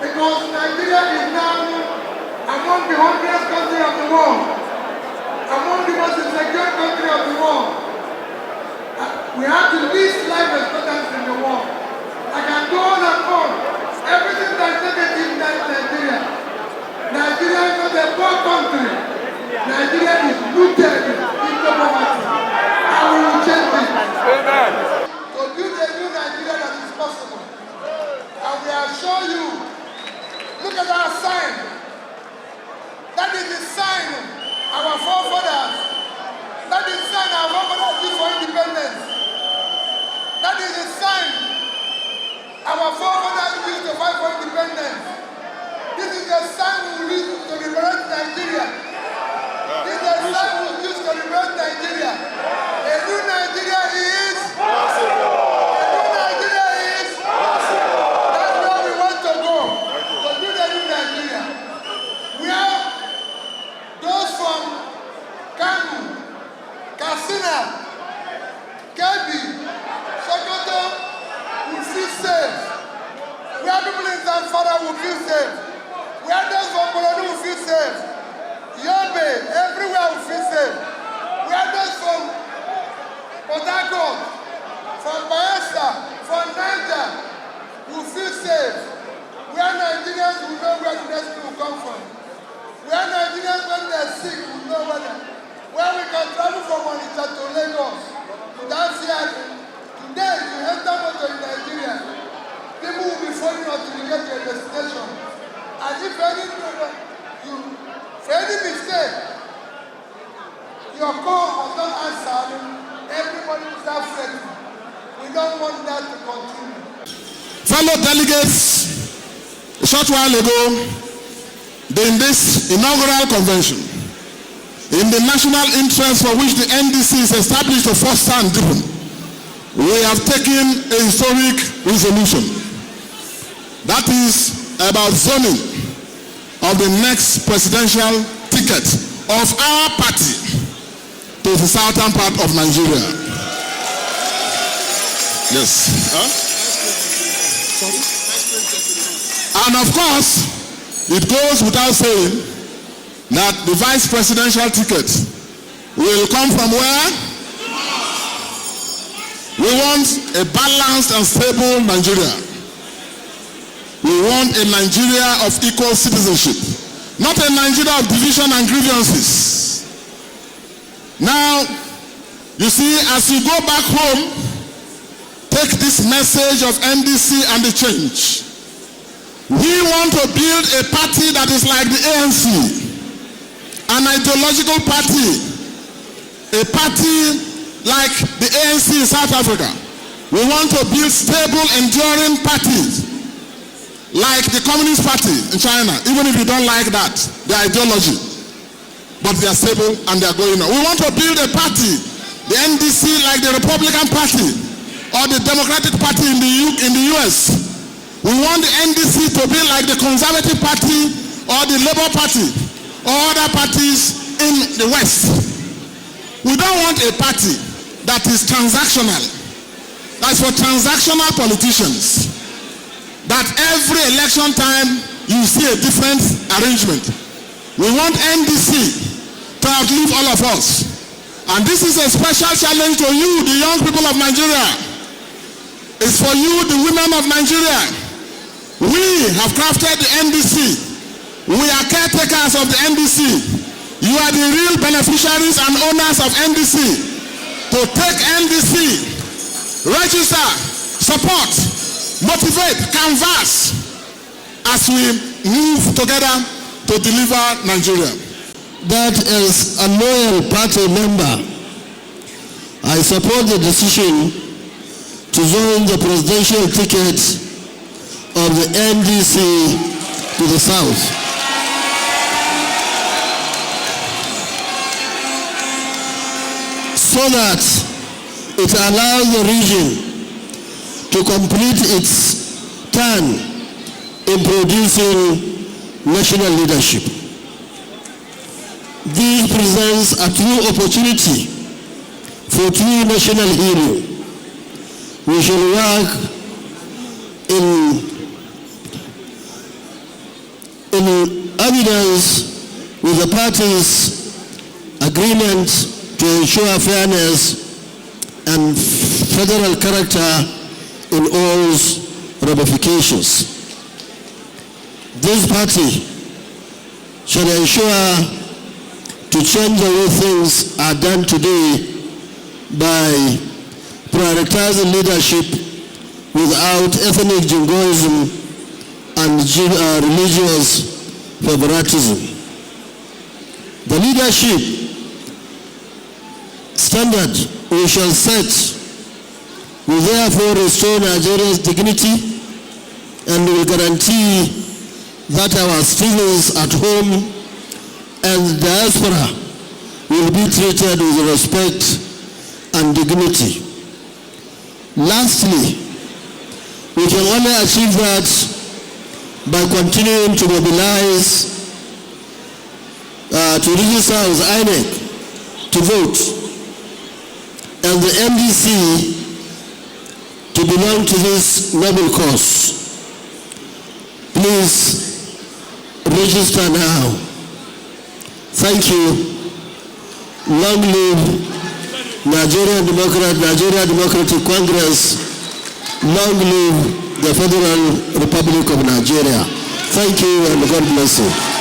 because Nigeria is now among the 100th country of the world, among the most insecure country of the world. We have the least life expectancy in the world. I can go on and on. Everything that's negative in Nigeria. Nigeria is not a poor country. Nigeria is rooted into poverty. And we will change it. Amen. To build a new Nigeria that is possible. And we assure you, look at our sign. That is the sign our forefathers. That is the sign our forefathers used for independence. That is the sign our forefathers used to fight for independence. This is the sign we will use to liberate Nigeria. This is the sign we will use to liberate Nigeria. A new Nigeria is possible. A new Nigeria is possible. That's where we want to go. To build a new Nigeria. We have those from Kanu, Katsina, Kebbi, Sokoto will feel safe. We have people in Zamfara who feel safe. We have those from Bologna who feel safe. Yobe, everywhere will feel safe. We have those from Port Harcourt, from Bayelsa, from Niger who feel safe. We are Nigerians who know where the next people come from. We are Nigerians when they are sick who know where we can travel from Onitsha to Lagos without fear. Today, if you enter motor in Nigeria, people will be following us to get to a destination. And if for any mistake, your call was not answered, everybody will start fretting. We don't want that to continue. Fellow delegates, a short while ago, in this inaugural convention, in the national interest for which the NDC is established to foster and deepen, we have taken a historic resolution. That is about zoning of the next presidential ticket of our party to the southern part of Nigeria. Yes. And of course, it goes without saying that the vice presidential ticket will come from where? We want a balanced and stable Nigeria. We want a Nigeria of equal citizenship, not a Nigeria of division and grievances. Now, you see, as you go back home, take this message of NDC and the change. We want to build a party that is like the ANC, an ideological party, a party like the ANC in South Africa. We want to build stable, enduring parties like the Communist Party in China, even if you don't like that, their ideology. But they are stable and they are going on. We want to build a party, the NDC, like the Republican Party or the Democratic Party in the US. We want the NDC to be like the Conservative Party or the Labour Party or other parties in the West. We don't want a party that is transactional. That's for transactional politicians. That every election time you see a different arrangement. We want NDC to outlive all of us. And this is a special challenge to you, the young people of Nigeria. It's for you, the women of Nigeria. We have crafted the NDC. We are caretakers of the NDC. You are the real beneficiaries and owners of NDC. To take NDC, register, support, motivate, canvass as we move together to deliver Nigeria. That is a loyal party member. I support the decision to zone the presidential ticket of the NDC to the south. So that it allows the region to complete its turn in producing national leadership. This presents a true opportunity for true national heroes. We shall work in in evidence with the parties' agreement to ensure fairness and federal character in all ramifications. This party shall ensure to change the way things are done today by prioritizing leadership without ethnic jingoism and religious favoritism. The leadership standard we shall set will therefore restore Nigeria's dignity and will guarantee that our citizens at home and diaspora will be treated with respect and dignity. Lastly, we can only achieve that by continuing to mobilize, to register with INEC to vote, and the NDC to belong to this noble cause. Please register now. Thank you. Long live Nigeria Democratic Congress. Long live the Federal Republic of Nigeria. Thank you and God bless you.